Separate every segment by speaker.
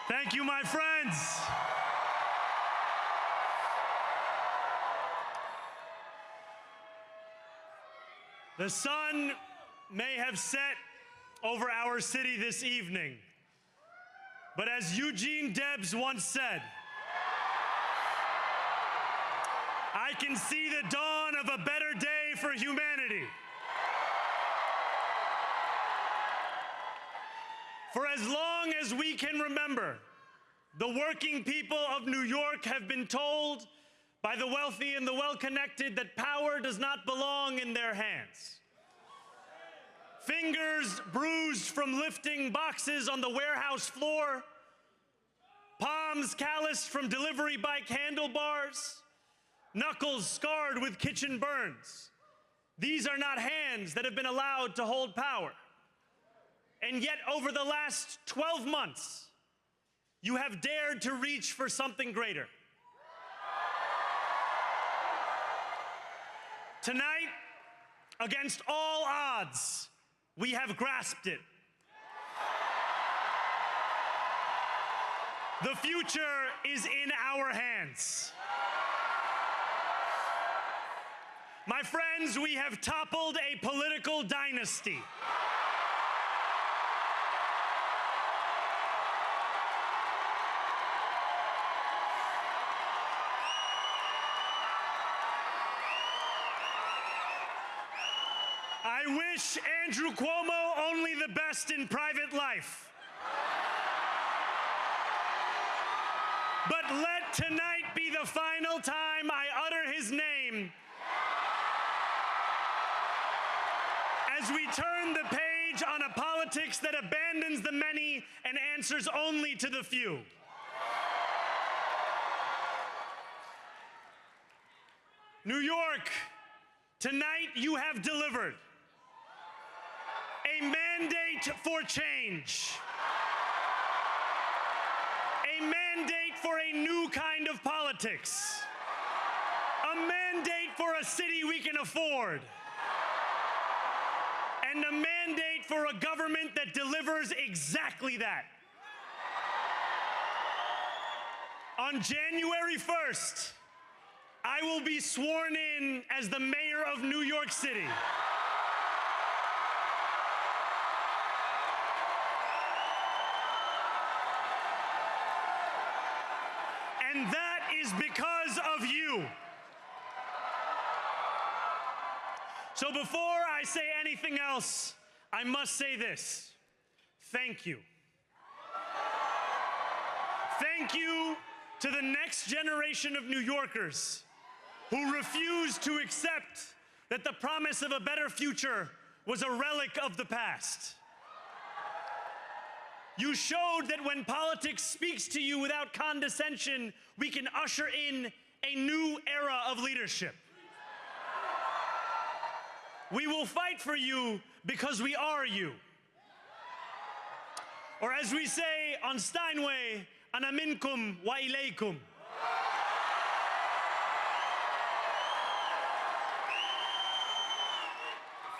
Speaker 1: Thank you, my friends. The sun may have set over our city this evening, but as Eugene Debs once said, I can see the dawn of a better day for humanity. For as long as we can remember, the working people of New York have been told by the wealthy and the well-connected that power does not belong in their hands. Fingers bruised from lifting boxes on the warehouse floor, palms calloused from delivery bike handlebars, knuckles scarred with kitchen burns. These are not hands that have been allowed to hold power. And yet, over the last 12 months, you have dared to reach for something greater. Tonight, against all odds, we have grasped it. The future is in our hands. My friends, we have toppled a political dynasty. I wish Andrew Cuomo only the best in private life. But let tonight be the final time I utter his name as we turn the page on a politics that abandons the many and answers only to the few. New York, tonight you have delivered a mandate for change, a mandate for a new kind of politics, a mandate for a city we can afford, and a mandate for a government that delivers exactly that. On January 1st, I will be sworn in as the mayor of New York City. And that is because of you. So before I say anything else, I must say this. Thank you. Thank you to the next generation of New Yorkers who refused to accept that the promise of a better future was a relic of the past. You showed that when politics speaks to you without condescension, we can usher in a new era of leadership. We will fight for you because we are you. Or as we say on Steinway, ana minkum wa ilaykum.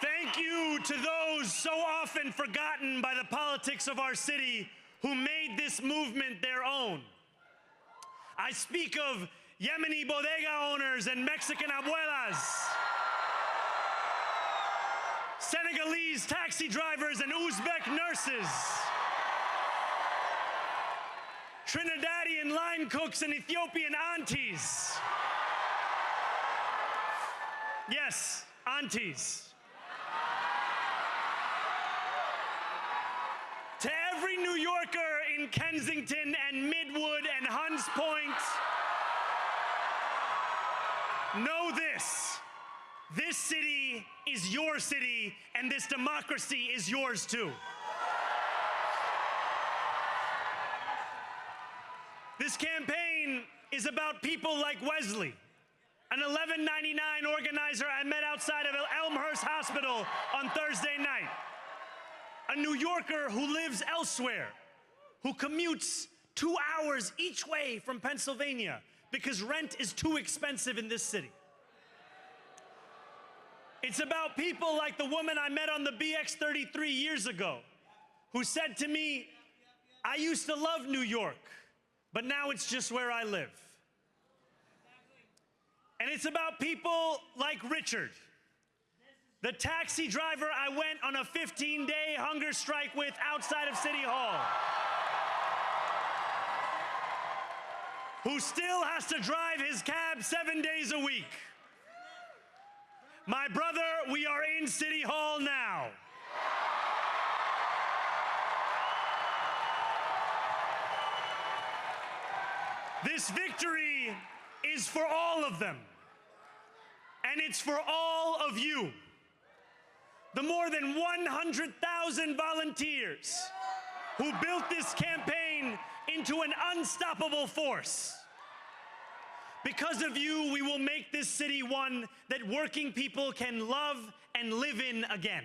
Speaker 1: Thank you to those so often forgotten by the politics of our city who made this movement their own. I speak of Yemeni bodega owners and Mexican abuelas, Senegalese taxi drivers and Uzbek nurses, Trinidadian line cooks and Ethiopian aunties. Yes, aunties. To every New Yorker in Kensington and Midwood and Hunts Point, know this. This city is your city, and this democracy is yours too. This campaign is about people like Wesley, an 1199 organizer I met outside of Elmhurst Hospital on Thursday night. A New Yorker who lives elsewhere, who commutes 2 hours each way from Pennsylvania because rent is too expensive in this city. It's about people like the woman I met on the BX-33 years ago, who said to me, I used to love New York, but now it's just where I live. And it's about people like Richard, the taxi driver I went on a 15-day hunger strike with outside of City Hall, who still has to drive his cab 7 days a week. My brother, we are in City Hall now. This victory is for all of them, and it's for all of you. The more than 100,000 volunteers who built this campaign into an unstoppable force. Because of you, we will make this city one that working people can love and live in again.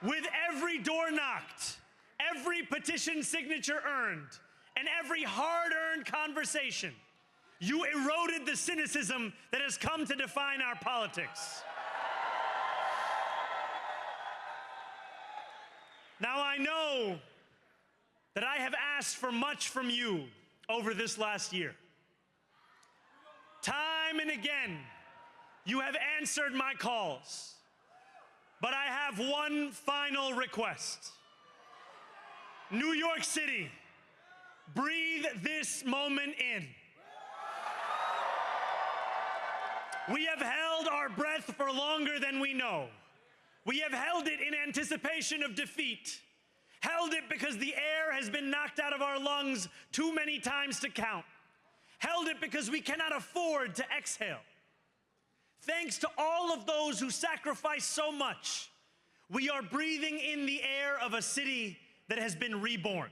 Speaker 1: With every door knocked, every petition signature earned, and every hard-earned conversation, you eroded the cynicism that has come to define our politics. Now, I know that I have asked for much from you over this last year. Time and again, you have answered my calls. But I have one final request. New York City, breathe this moment in. We have held our breath for longer than we know. We have held it in anticipation of defeat. Held it because the air has been knocked out of our lungs too many times to count. Held it because we cannot afford to exhale. Thanks to all of those who sacrificed so much, we are breathing in the air of a city that has been reborn.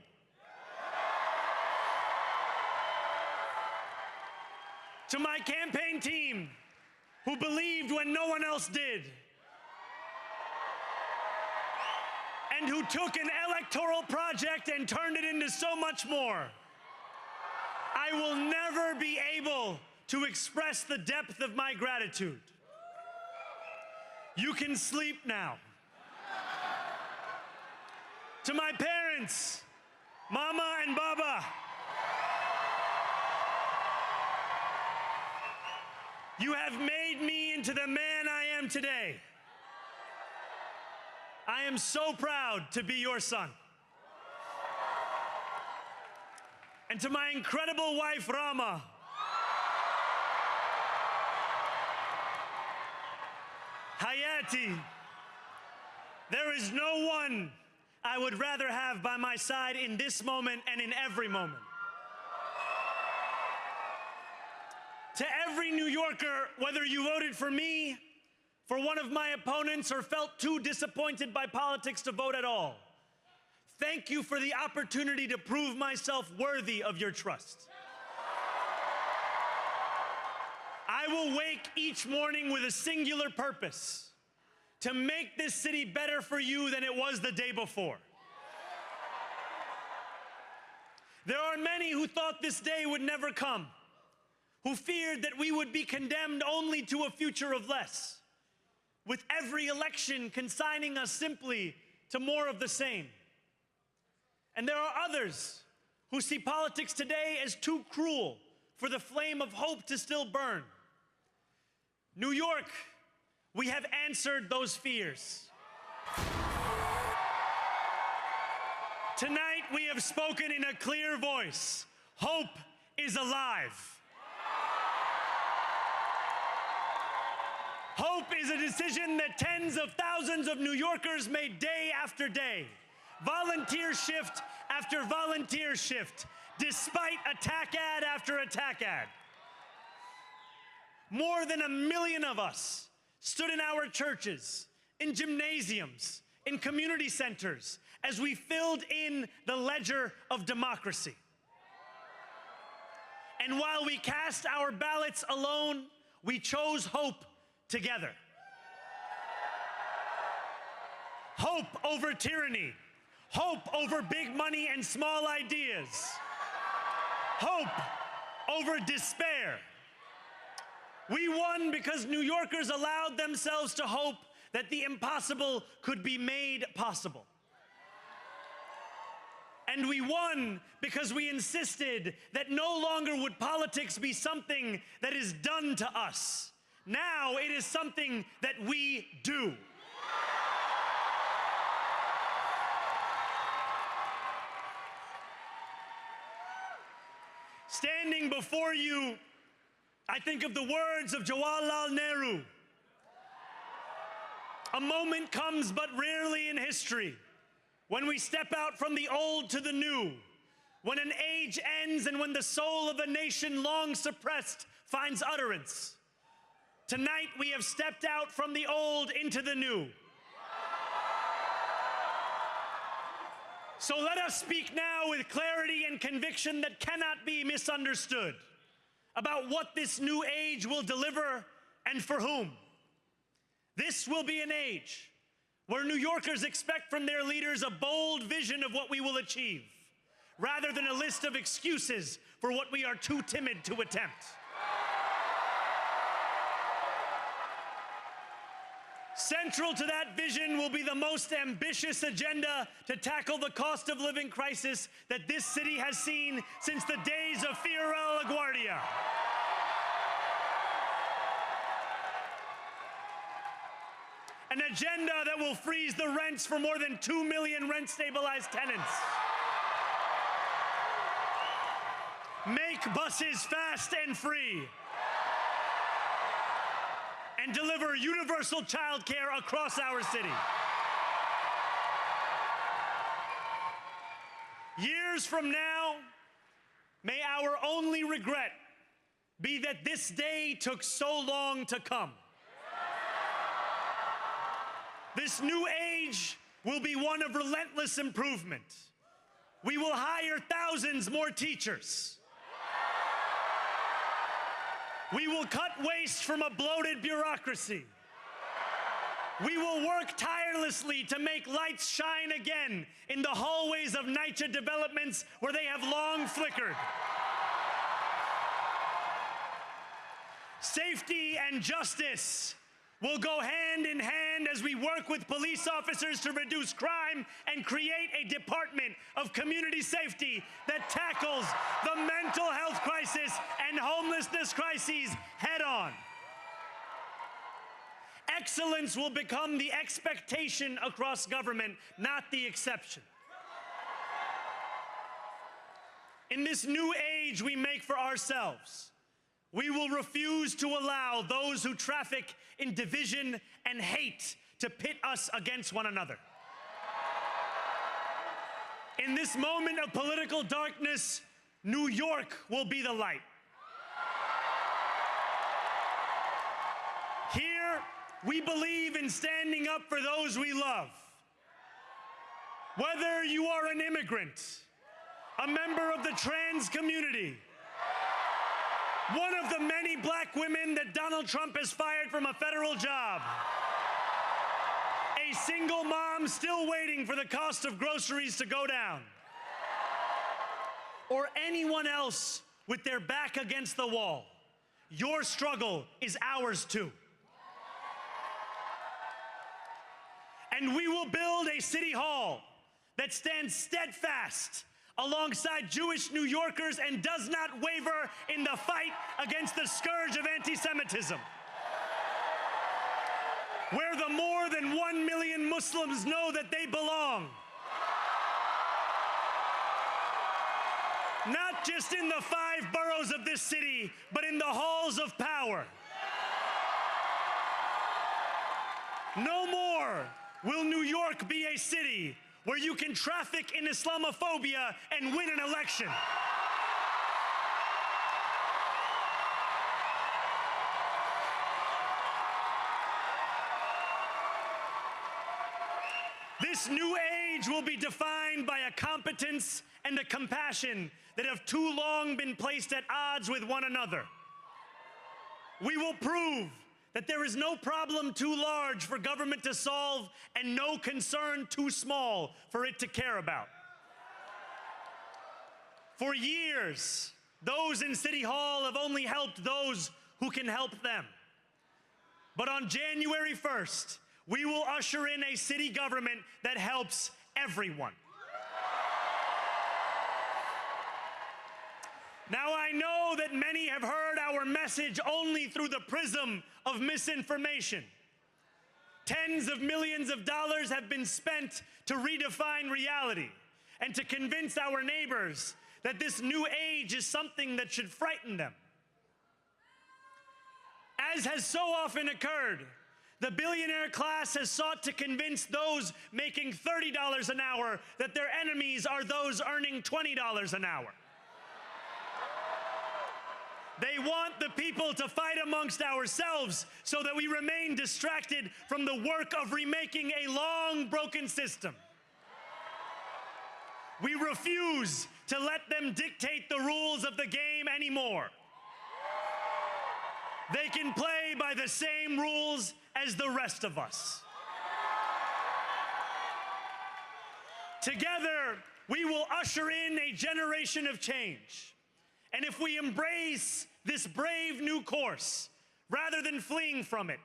Speaker 1: To my campaign team, who believed when no one else did, and who took an electoral project and turned it into so much more, I will never be able to express the depth of my gratitude. You can sleep now. To my parents, Mama and Baba, you have made me into the man I am today. I am so proud to be your son. And to my incredible wife, Rama, Hayati, there is no one I would rather have by my side in this moment and in every moment. To every New Yorker, whether you voted for me, for one of my opponents, or felt too disappointed by politics to vote at all, thank you for the opportunity to prove myself worthy of your trust. I will wake each morning with a singular purpose: to make this city better for you than it was the day before. There are many who thought this day would never come, who feared that we would be condemned only to a future of less, with every election consigning us simply to more of the same. And there are others who see politics today as too cruel for the flame of hope to still burn. New York, we have answered those fears. Tonight, we have spoken in a clear voice. Hope is alive. Hope is a decision that tens of thousands of New Yorkers made day after day, volunteer shift after volunteer shift, despite attack ad after attack ad. More than 1 million of us stood in our churches, in gymnasiums, in community centers, as we filled in the ledger of democracy. And while we cast our ballots alone, we chose hope together. Hope over tyranny. Hope over big money and small ideas. Hope over despair. We won because New Yorkers allowed themselves to hope that the impossible could be made possible. And we won because we insisted that no longer would politics be something that is done to us. Now it is something that we do. Standing before you, I think of the words of Jawaharlal Nehru. A moment comes but rarely in history when we step out from the old to the new, when an age ends and when the soul of a nation long suppressed finds utterance. Tonight we have stepped out from the old into the new. So let us speak now with clarity and conviction that cannot be misunderstood about what this new age will deliver and for whom. This will be an age where New Yorkers expect from their leaders a bold vision of what we will achieve, rather than a list of excuses for what we are too timid to attempt. Central to that vision will be the most ambitious agenda to tackle the cost of living crisis that this city has seen since the days of Fiorella LaGuardia. An agenda that will freeze the rents for more than 2 million rent-stabilized tenants. Make buses fast and free. And deliver universal child care across our city. Years from now, may our only regret be that this day took so long to come. This new age will be one of relentless improvement. We will hire thousands more teachers. We will cut waste from a bloated bureaucracy. We will work tirelessly to make lights shine again in the hallways of NYCHA developments where they have long flickered. Safety and justice will go hand in hand as we work with police officers to reduce crime and create a department of community safety that tackles the mental health crisis and homelessness crises head on. Excellence will become the expectation across government, not the exception. In this new age we make for ourselves, we will refuse to allow those who traffic in division and hate to pit us against one another. In this moment of political darkness, New York will be the light. Here, we believe in standing up for those we love. Whether you are an immigrant, a member of the trans community, one of the many black women that Donald Trump has fired from a federal job, a single mom still waiting for the cost of groceries to go down, or anyone else with their back against the wall, your struggle is ours too. And we will build a city hall that stands steadfast alongside Jewish New Yorkers and does not waver in the fight against the scourge of anti-Semitism. Where the more than 1 million Muslims know that they belong. Not just in the 5 boroughs of this city, but in the halls of power. No more will New York be a city where you can traffic in Islamophobia and win an election. This new age will be defined by a competence and a compassion that have too long been placed at odds with one another. We will prove that there is no problem too large for government to solve and no concern too small for it to care about. For years, those in City Hall have only helped those who can help them. But on January 1st, we will usher in a city government that helps everyone. Now, I know that many have heard our message only through the prism of misinformation. Tens of millions of dollars have been spent to redefine reality and to convince our neighbors that this new age is something that should frighten them. As has so often occurred, the billionaire class has sought to convince those making $30 an hour that their enemies are those earning $20 an hour. They want the people to fight amongst ourselves so that we remain distracted from the work of remaking a long broken system. We refuse to let them dictate the rules of the game anymore. They can play by the same rules as the rest of us. Together, we will usher in a generation of change. And if we embrace this brave new course, rather than fleeing from it,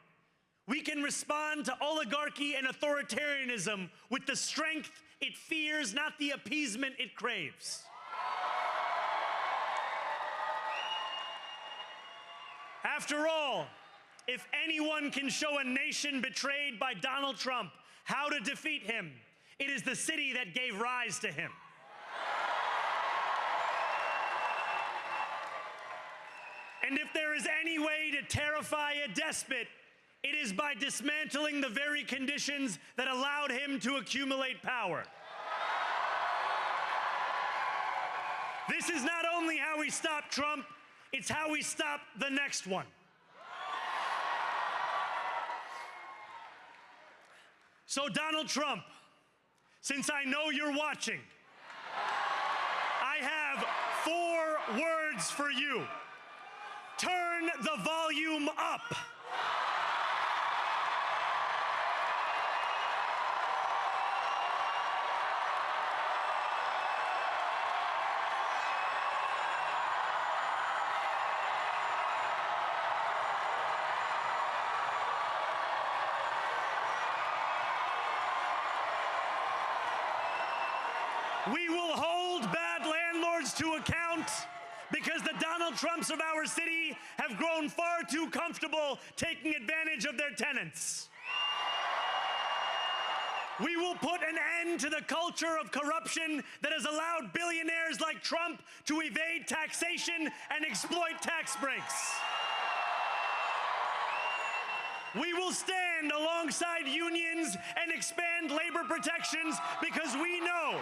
Speaker 1: we can respond to oligarchy and authoritarianism with the strength it fears, not the appeasement it craves. After all, if anyone can show a nation betrayed by Donald Trump how to defeat him, it is the city that gave rise to him. And if there is any way to terrify a despot, it is by dismantling the very conditions that allowed him to accumulate power. This is not only how we stop Trump, it's how we stop the next one. So, Donald Trump, since I know you're watching, I have 4 words for you. Turn the volume up. We will hold bad landlords to account because the Donald Trumps of our city have grown far too comfortable taking advantage of their tenants. We will put an end to the culture of corruption that has allowed billionaires like Trump to evade taxation and exploit tax breaks. We will stand alongside unions and expand labor protections because we know,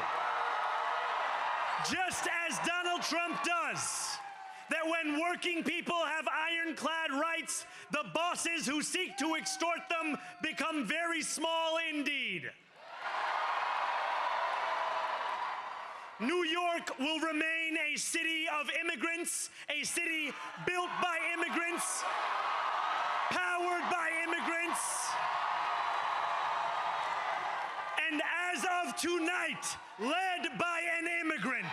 Speaker 1: just as Donald Trump does, that when working people have ironclad rights, the bosses who seek to extort them become very small indeed. New York will remain a city of immigrants, a city built by immigrants, powered by immigrants, and as of tonight, led by an immigrant.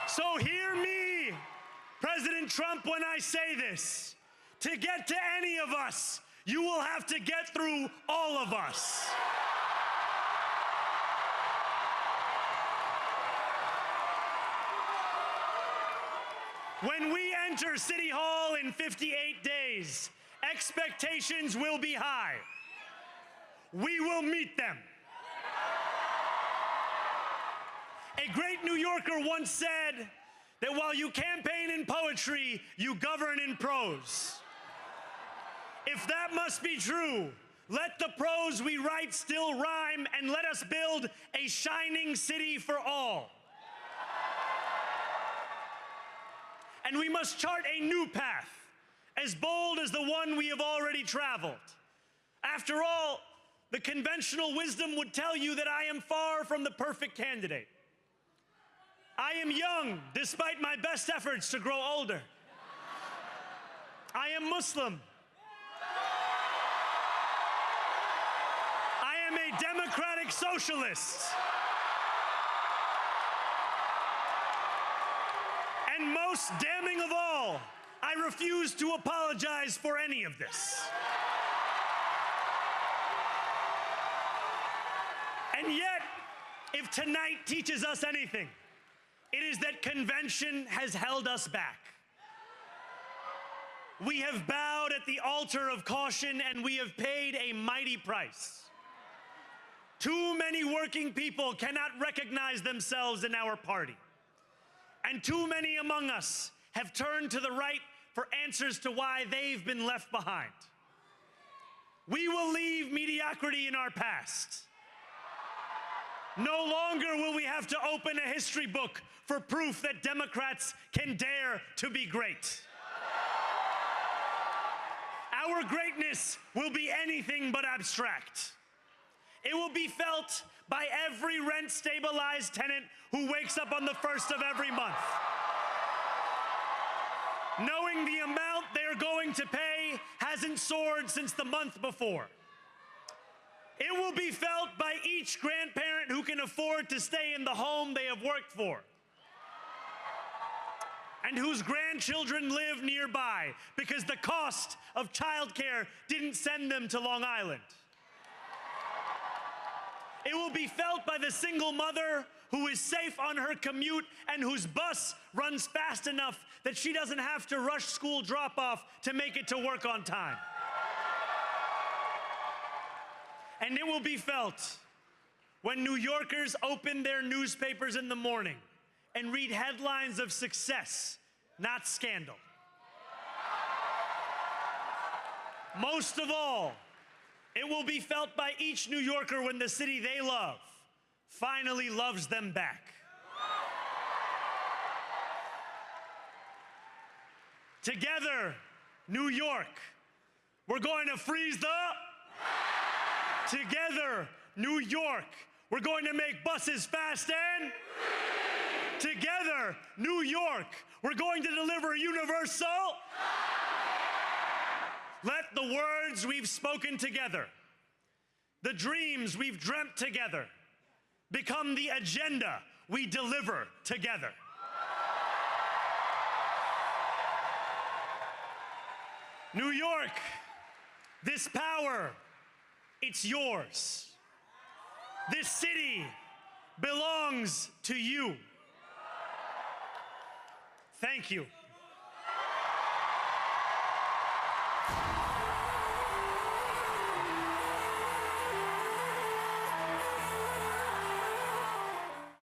Speaker 1: So hear me, President Trump, when I say this. To get to any of us, you will have to get through all of us. When we enter City Hall in 58 days, expectations will be high. We will meet them. A great New Yorker once said that while you campaign in poetry, you govern in prose. If that must be true, let the prose we write still rhyme, and let us build a shining city for all. And we must chart a new path, as bold as the one we have already traveled. After all, the conventional wisdom would tell you that I am far from the perfect candidate. I am young, despite my best efforts to grow older. I am Muslim. I am a democratic socialist. And most damning of all, I refuse to apologize for any of this. And yet, if tonight teaches us anything, it is that convention has held us back. We have bowed at the altar of caution, and we have paid a mighty price. Too many working people cannot recognize themselves in our party. And too many among us have turned to the right for answers to why they've been left behind. We will leave mediocrity in our past. No longer will we have to open a history book for proof that Democrats can dare to be great. Our greatness will be anything but abstract. It will be felt by every rent-stabilized tenant who wakes up on the first of every month, knowing the amount they're going to pay hasn't soared since the month before. It will be felt by each grandparent who can afford to stay in the home they have worked for, and whose grandchildren live nearby because the cost of childcare didn't send them to Long Island. It will be felt by the single mother who is safe on her commute and whose bus runs fast enough that she doesn't have to rush school drop-off to make it to work on time. And it will be felt when New Yorkers open their newspapers in the morning and read headlines of success, not scandal. Most of all, it will be felt by each New Yorker when the city they love finally loves them back. Together, New York, we're going to freeze the... Together, New York, we're going to make buses fast and... Together, New York, we're going to deliver universal... Let the words we've spoken together, the dreams we've dreamt together, become the agenda we deliver together. New York, this power, it's yours. This city belongs to you. Thank you.